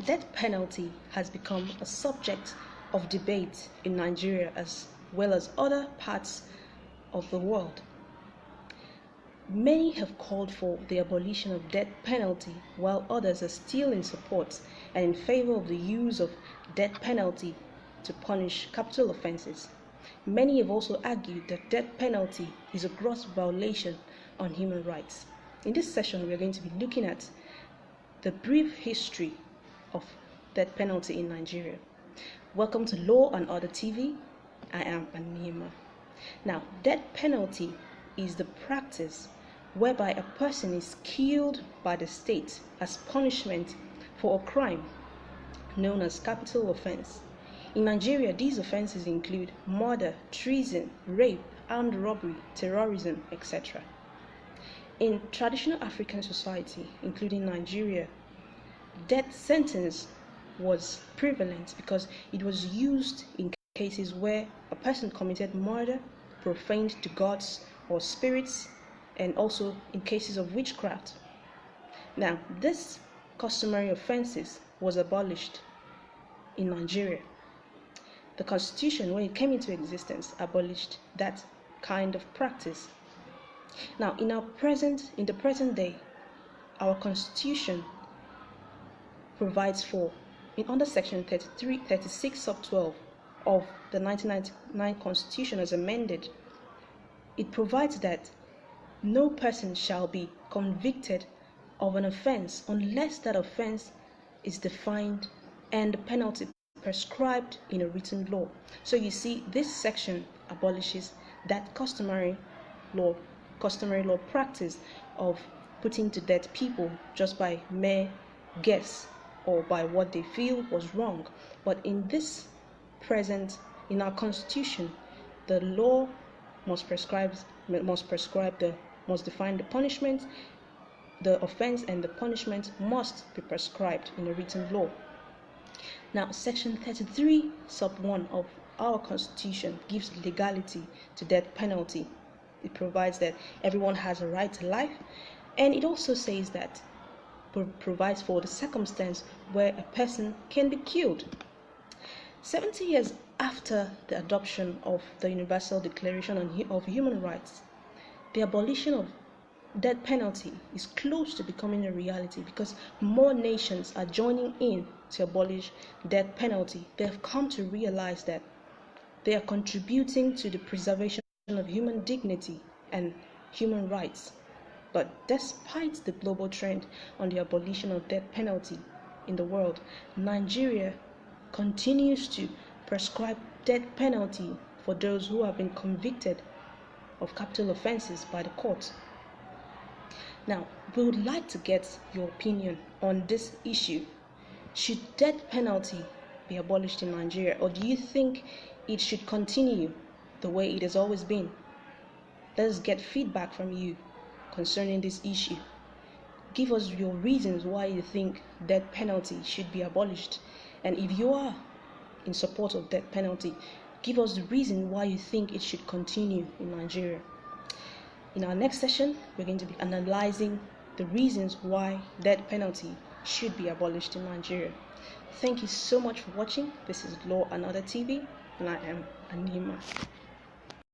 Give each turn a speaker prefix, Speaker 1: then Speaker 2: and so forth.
Speaker 1: death penalty has become a subject of debate in Nigeria as well as other parts of the world. Many have called for the abolition of death penalty, while others are still in support and in favor of the use of death penalty to punish capital offenses. Many have also argued that death penalty is a gross violation on human rights. In this session, we are going to be looking at the brief history of death penalty in Nigeria. Welcome to Law and Order TV. I am Anima. Now, death penalty is the practice whereby a person is killed by the state as punishment for a crime known as capital offense. In Nigeria, these offenses include murder, treason, rape, armed robbery, terrorism, etc. In traditional African society, including Nigeria, death sentence was prevalent because it was used in cases where a person committed murder, profaned the gods or spirits, and also in cases of witchcraft. Now, this customary offenses was abolished in Nigeria. The Constitution, when it came into existence, abolished that kind of practice. Now, in the present day, our Constitution provides for, under Section 36 sub 12 of the 1999 Constitution as amended, it provides that no person shall be convicted of an offense unless that offense is defined and the penalty prescribed in a written law. So you see, this section abolishes that customary law practice of putting to death people just by mere guess or by what they feel was wrong. But in our Constitution, the law must define the punishment, the offense and the punishment must be prescribed in a written law. Now, Section 33 sub 1 of our Constitution gives legality to death penalty. It provides that everyone has a right to life, and it also says that provides for the circumstance where a person can be killed. 70 years after the adoption of the Universal Declaration of Human Rights, the abolition of death penalty is close to becoming a reality because more nations are joining in to abolish death penalty. They have come to realize that they are contributing to the preservation of human dignity and human rights. But despite the global trend on the abolition of death penalty in the world, Nigeria continues to prescribe death penalty for those who have been convicted of capital offenses by the court. Now, we would like to get your opinion on this issue. Should death penalty be abolished in Nigeria, or do you think it should continue the way it has always been? Let us get feedback from you concerning this issue. Give us your reasons why you think death penalty should be abolished. And if you are in support of death penalty, give us the reason why you think it should continue in Nigeria. In our next session, we're going to be analyzing the reasons why death penalty should be abolished in Nigeria. Thank you so much for watching. This is Law and Order TV, and I am Anima.